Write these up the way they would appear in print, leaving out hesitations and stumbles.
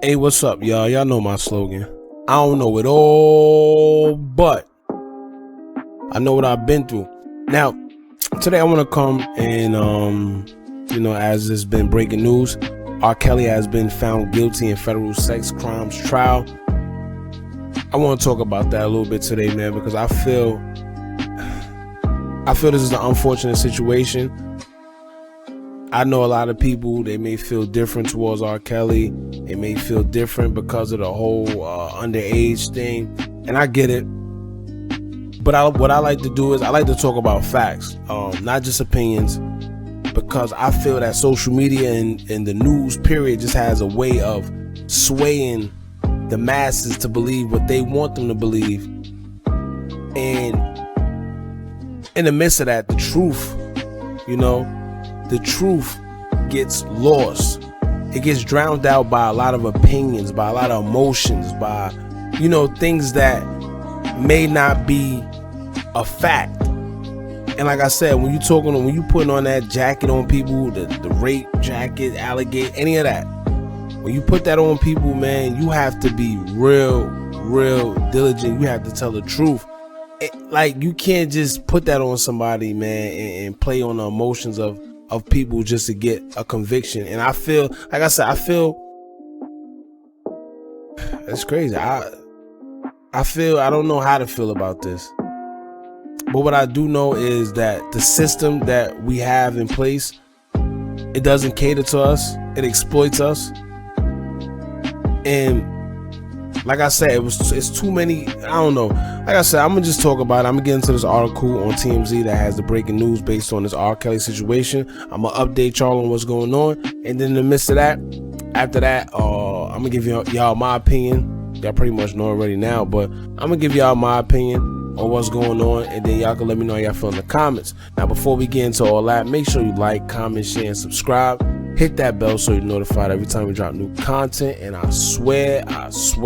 Hey, what's up, y'all? Y'all know my slogan. I don't know it all, but I know what I've been through. Now, today I want to come and, as there's been breaking news, R.Kelly has been found guilty in federal sex crimes trial. I want to talk about that a little bit today, man, because I feel this is an unfortunate situation. I know a lot of people, they may feel different towards R. Kelly. They may feel different because of the whole underage thing, and I get it. But what I like to do is I like to talk about facts, not just opinions, because I feel that social media and the news period just has a way of swaying the masses to believe what they want them to believe. And in the midst of that, the truth, the truth gets lost. It gets drowned out by a lot of opinions, by a lot of emotions, by, things that may not be a fact. And like I said, when you putting on that jacket on people, the rape jacket, alligator, any of that, when you put that on people, man, you have to be real diligent. You have to tell the truth. You can't just put that on somebody, man, and play on the emotions of people just to get a conviction. And I feel, like I said, it's crazy. I don't know how to feel about this. But what I do know is that the system that we have in place, it doesn't cater to us. It exploits us. And like I said, it's too many. I don't know. Like I said, I'm gonna just talk about it. I'm gonna get into this article on TMZ that has the breaking news based on this R. Kelly situation. I'm gonna update y'all on what's going on, and then in the midst of that, after that, I'm gonna give y'all my opinion. Y'all pretty much know already now, but I'm gonna give y'all my opinion on what's going on, and then y'all can let me know how y'all feel in the comments. Now, before we get into all that, make sure you like, comment, share, and subscribe. Hit that bell so you're notified every time we drop new content. And I swear, it's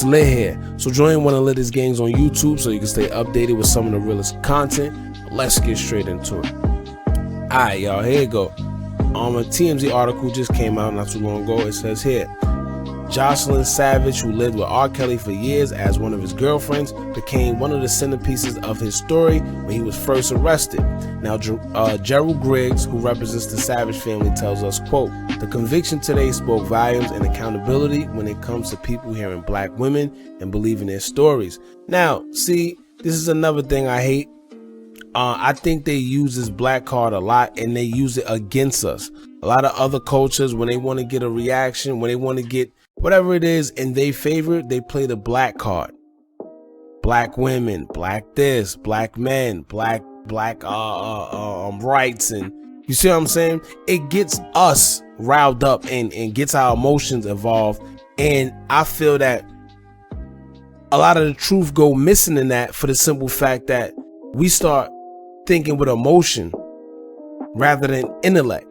lit here. So join one of the latest gangs on YouTube so you can stay updated with some of the realest content. Let's get straight into it. Alright, y'all, here you go. A TMZ article just came out not too long ago. It says here, Jocelyn Savage, who lived with R. Kelly for years as one of his girlfriends, became one of the centerpieces of his story when he was first arrested. Now, Gerald Griggs, who represents the Savage family, tells us, quote, "The conviction today spoke volumes and accountability when it comes to people hearing black women and believing their stories." Now, see, this is another thing I hate. I think they use this black card a lot, and they use it against us. A lot of other cultures, when they want to get a reaction, when they want to get whatever it is in their favor, they play the black card. Black women, black this, black men, black rights, and you see what I'm saying? It gets us riled up and gets our emotions involved, and I feel that a lot of the truth go missing in that for the simple fact that we start thinking with emotion rather than intellect.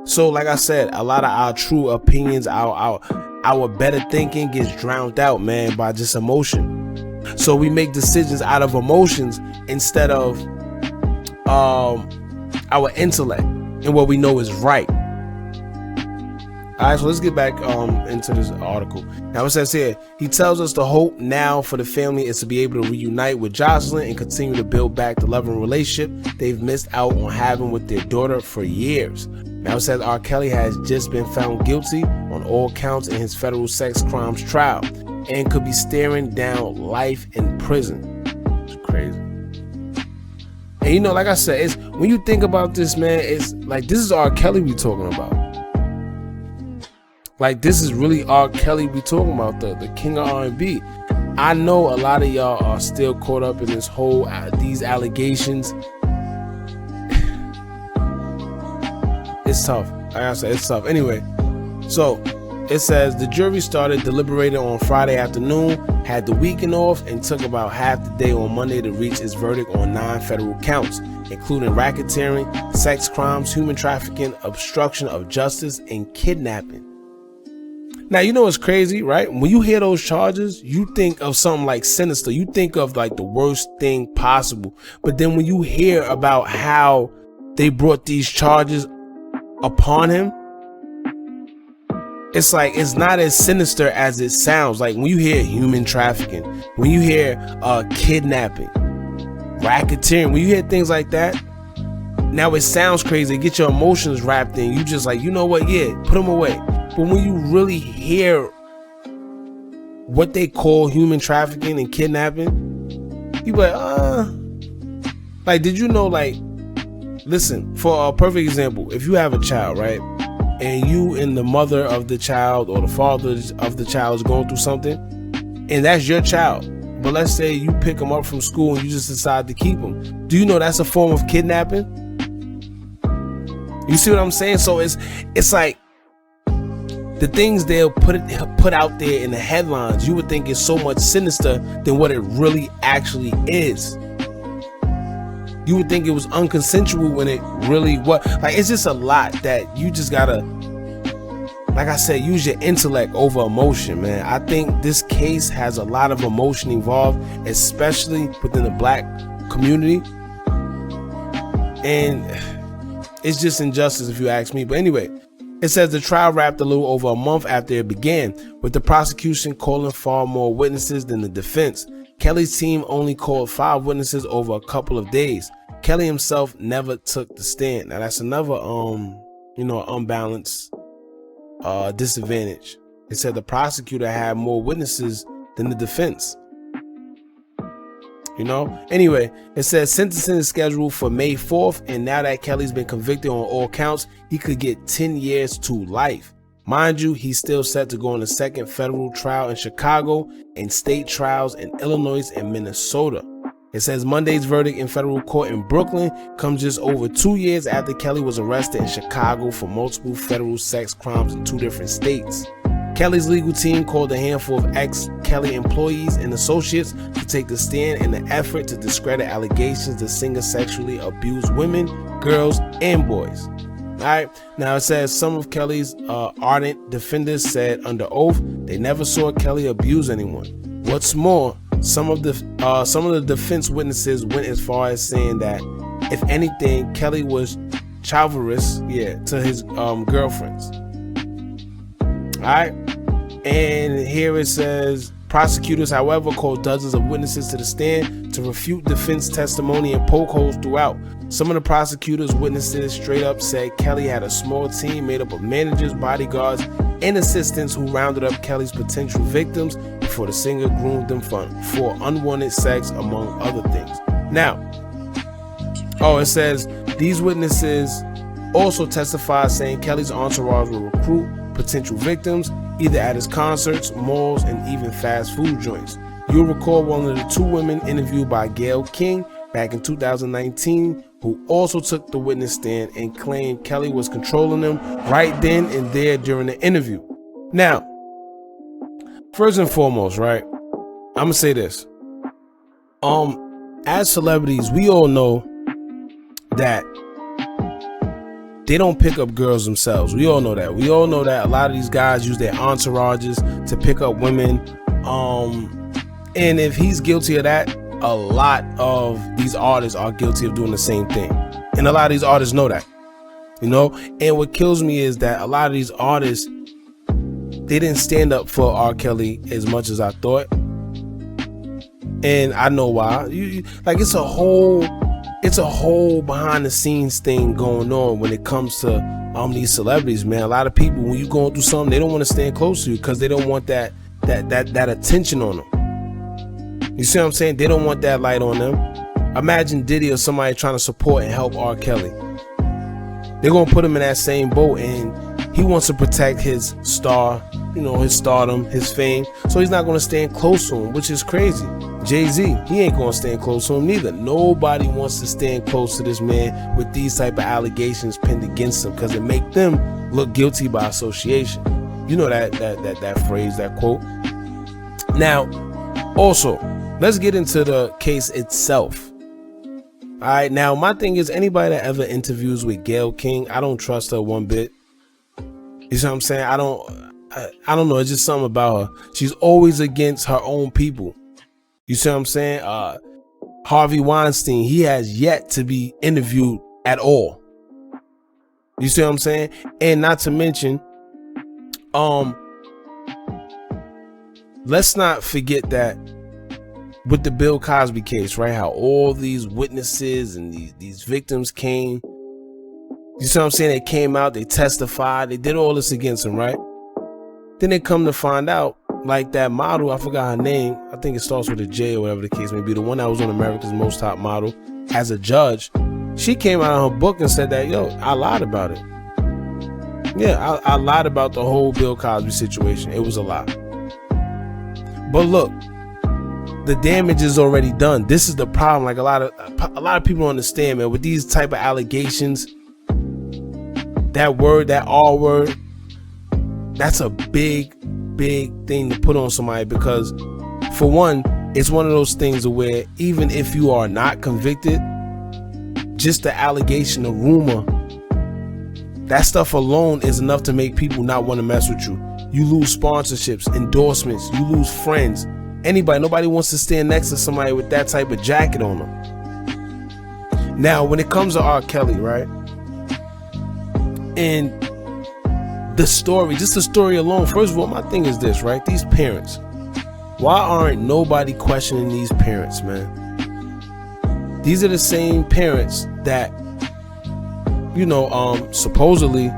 So like I said, a lot of our true opinions, our better thinking gets drowned out, man, by just emotion. So we make decisions out of emotions instead of our intellect and what we know is right. Alright, so let's get back into this article. Now it says here, he tells us the hope now for the family is to be able to reunite with Jocelyn and continue to build back the loving relationship they've missed out on having with their daughter for years. Now it says R. Kelly has just been found guilty on all counts in his federal sex crimes trial and could be staring down life in prison. It's crazy. And like I said, it's when you think about this, man, it's like this is R. Kelly we talking about. Like this is really R. Kelly we talking about, the king of R&B. I know a lot of y'all are still caught up in this whole these allegations. It's tough. Like I said, it's tough. Anyway, so it says the jury started deliberating on Friday afternoon, had the weekend off, and took about half the day on Monday to reach its verdict on 9 federal counts, including racketeering, sex crimes, human trafficking, obstruction of justice, and kidnapping. Now, you know what's crazy, right? When you hear those charges, you think of something like sinister. You think of like the worst thing possible. But then when you hear about how they brought these charges upon him, it's like it's not as sinister as it sounds. Like when you hear human trafficking, when you hear kidnapping, racketeering, when you hear things like that, now it sounds crazy. Get your emotions wrapped in. You just like, you know what? Yeah, put them away. But when you really hear what they call human trafficking and kidnapping, you be like, did you know? Like, listen, for a perfect example, if you have a child, right? And you and the mother of the child or the father of the child is going through something, and that's your child, but let's say you pick them up from school and you just decide to keep them. Do you know that's a form of kidnapping? You see what I'm saying? So it's like the things they'll put out there in the headlines, you would think is so much sinister than what it really actually is. You would think it was unconsensual when it really was. Like, it's just a lot that you just gotta, like I said, use your intellect over emotion, man. I think this case has a lot of emotion involved, especially within the black community. And it's just injustice if you ask me. But anyway, it says the trial wrapped a little over a month after it began, with the prosecution calling far more witnesses than the defense. Kelly's team only called 5 witnesses over a couple of days. Kelly himself never took the stand. Now that's another unbalanced disadvantage. It said the prosecutor had more witnesses than the defense. Anyway, it says sentencing is scheduled for May 4th, and now that Kelly's been convicted on all counts, he could get 10 years to life. Mind you, he's still set to go on a second federal trial in Chicago and state trials in Illinois and Minnesota. It says Monday's verdict in federal court in Brooklyn comes just over 2 years after Kelly was arrested in Chicago for multiple federal sex crimes in 2 different states. Kelly's legal team called a handful of ex-Kelly employees and associates to take the stand in an effort to discredit allegations the singer sexually abused women, girls, and boys. Alright, now it says some of Kelly's ardent defenders said under oath they never saw Kelly abuse anyone. What's more, some of the defense witnesses went as far as saying that, if anything, Kelly was chivalrous, to his girlfriends. Alright, and here it says prosecutors, however, called dozens of witnesses to the stand to refute defense testimony and poke holes throughout. Some of the prosecutors' witnesses straight up said Kelly had a small team made up of managers, bodyguards, and assistants who rounded up Kelly's potential victims before the singer groomed them for unwanted sex, among other things. Now, it says these witnesses also testified saying Kelly's entourage will recruit potential victims either at his concerts, malls, and even fast food joints. You'll recall one of the 2 women interviewed by Yall back in 2019, who also took the witness stand and claimed Kelly was controlling them right then and there during the interview. Now, first and foremost, right, I'm gonna say this. As celebrities, we all know that they don't pick up girls themselves. We all know that. We all know that a lot of these guys use their entourages to pick up women. And if he's guilty of that, a lot of these artists are guilty of doing the same thing. And a lot of these artists know that. And what kills me is that a lot of these artists, they didn't stand up for R. Kelly as much as I thought. And I know why. It's a whole behind the scenes thing going on when it comes to these celebrities, man. A lot of people, when you're going through something, they don't want to stand close to you because they don't want that attention on them. You see what I'm saying? They don't want that light on them. Imagine Diddy or somebody trying to support and help R. Kelly. They're going to put him in that same boat, and he wants to protect his star, his stardom, his fame. So he's not going to stand close to him, which is crazy. Jay-Z, he ain't going to stand close to him neither. Nobody wants to stand close to this man with these type of allegations pinned against him because it make them look guilty by association. You know that phrase, that quote. Now, also, let's get into the case itself. All right, now my thing is, anybody that ever interviews with Gayle King, I don't trust her one bit. You see what I'm saying? I don't know. It's just something about her. She's always against her own people. You see what I'm saying? Harvey Weinstein, he has yet to be interviewed at all. You see what I'm saying? And not to mention, let's not forget that with the Bill Cosby case, right? How all these witnesses and these victims came. You see what I'm saying? They came out, they testified, they did all this against him, right? Then they come to find out, like that model, I forgot her name. I think it starts with a J or whatever the case may be. The one that was on America's Most Top Model as a judge. She came out of her book and said that, yo, I lied about it. Yeah, I lied about the whole Bill Cosby situation. It was a lie. But look, the damage is already done. This is the problem. Like a lot of people don't understand, man, with these type of allegations, that word, that R word, that's a big thing to put on somebody, because for one, it's one of those things where even if you are not convicted, just the allegation, the rumor, that stuff alone is enough to make people not want to mess with you. You lose sponsorships, endorsements, you lose friends. Nobody wants to stand next to somebody with that type of jacket on them. Now, when it comes to R. Kelly, right? And the story, just the story alone, first of all, my thing is this, right? These parents, why aren't nobody questioning these parents, man? These are the same parents that, supposedly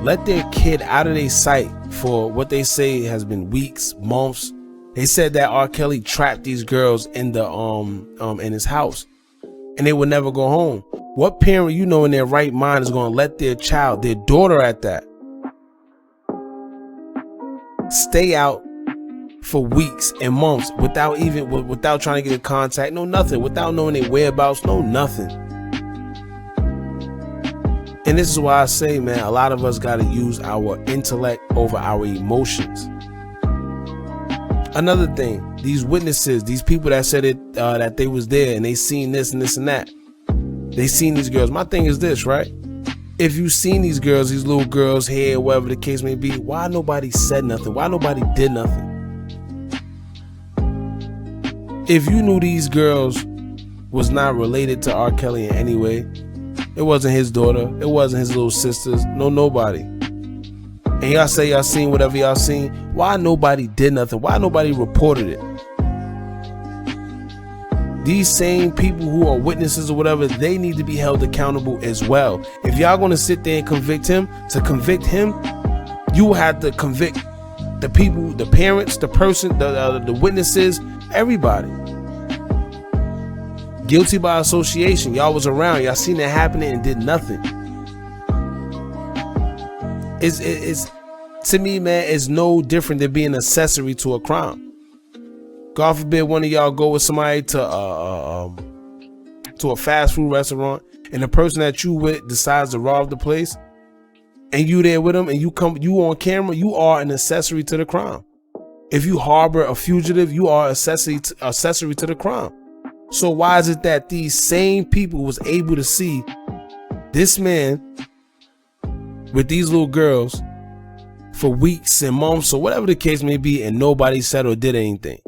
let their kid out of their sight for what they say has been weeks, months. They said that R. Kelly trapped these girls in the in his house, and they would never go home. What parent in their right mind is going to let their child, their daughter at that, stay out for weeks and months without trying to get in contact, no nothing, without knowing their whereabouts, no nothing? And this is why I say, man, a lot of us got to use our intellect over our emotions. Another thing, these witnesses, these people that said it, that they was there and they seen this and this and that. They seen these girls. My thing is this, right? If you seen these girls, these little girls here, whatever the case may be, why nobody said nothing? Why nobody did nothing? If you knew these girls was not related to R. Kelly in any way, it wasn't his daughter, it wasn't his little sisters, nobody. And y'all say y'all seen whatever y'all seen, why nobody did nothing? Why nobody reported it? These same people who are witnesses or whatever, they need to be held accountable as well. If y'all gonna sit there and convict him, you will have to convict the people, the parents, the person, the witnesses, everybody. Guilty by association. Y'all was around, y'all seen it happening and did nothing. It's to me, man, it's no different than being an accessory to a crime. God forbid one of y'all go with somebody to a fast food restaurant, and the person that you with decides to rob the place, and you there with them, and you on camera, you are an accessory to the crime. If you harbor a fugitive, you are accessory to the crime. So why is it that these same people was able to see this man with these little girls for weeks and months or whatever the case may be, and nobody said or did anything?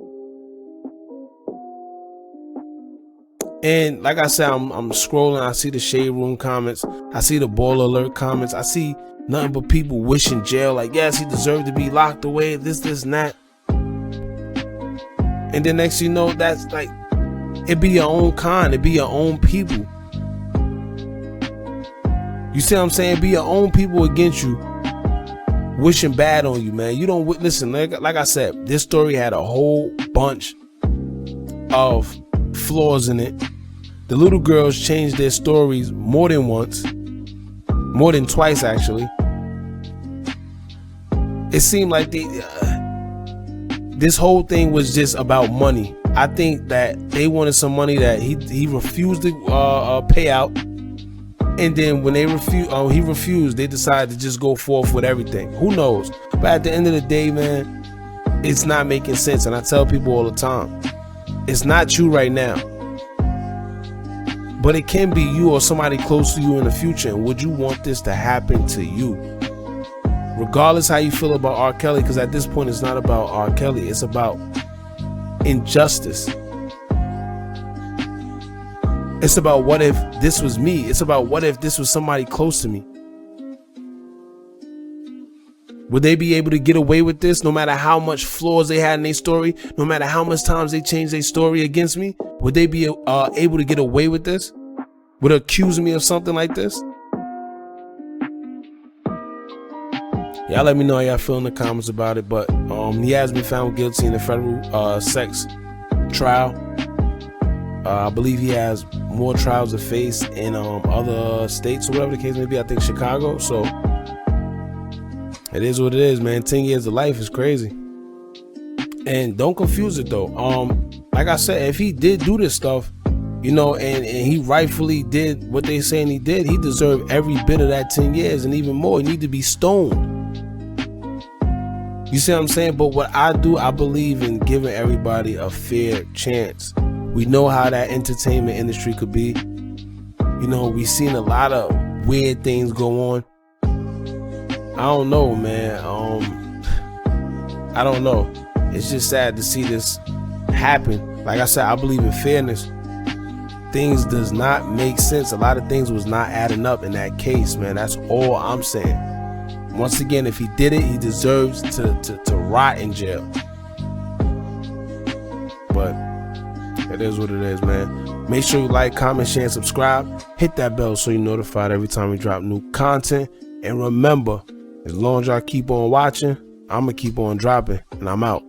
And like I said, I'm scrolling, I see the Shade Room comments, I see the Ball Alert comments, I see nothing but people wishing jail, like, yes, he deserved to be locked away, this and that. And then next thing you know, that's like, it be your own kind, it be your own people. You see what I'm saying? Be your own people against you, wishing bad on you, man. You don't listen. Like I said, this story had a whole bunch of flaws in it. The little girls changed their stories more than once, more than twice actually. It seemed like this whole thing was just about money. I think that they wanted some money that he refused to pay out, and then when he refused, they decided to just go forth with everything. Who knows? But at the end of the day, man, it's not making sense. And I tell people all the time, it's not you right now, but it can be you or somebody close to you in the future. And would you want this to happen to you? Regardless how you feel about R. Kelly, because at this point it's not about R. Kelly, it's about injustice. It's about what if this was me. It's about what if this was somebody close to me. Would they be able to get away with this no matter how much flaws they had in their story? No matter how much times they changed their story against me? Would they be able to get away with this? Would accuse me of something like this? Y'all let me know how y'all feel in the comments about it. But he has been found guilty in the federal sex trial. I believe he has more trials to face in other states or whatever the case may be. I think Chicago. So it is what it is, man. 10 years of life is crazy. And don't confuse it though. Like I said, if he did do this stuff, you know, and he rightfully did what they saying he did, he deserved every bit of that 10 years and even more. He need to be stoned. You see what I'm saying? But what I do, I believe in giving everybody a fair chance. We know how that entertainment industry could be. You know, we've seen a lot of weird things go on. I don't know, man. I don't know. It's just sad to see this happen. Like I said, I believe in fairness. Things does not make sense. A lot of things was not adding up in that case, man. That's all I'm saying. Once again, if he did it, he deserves to rot in jail. But it is what it is, man. Make sure you like, comment, share, and subscribe. Hit that bell so you're notified every time we drop new content. And remember, as long as y'all keep on watching, I'm going to keep on dropping. And I'm out.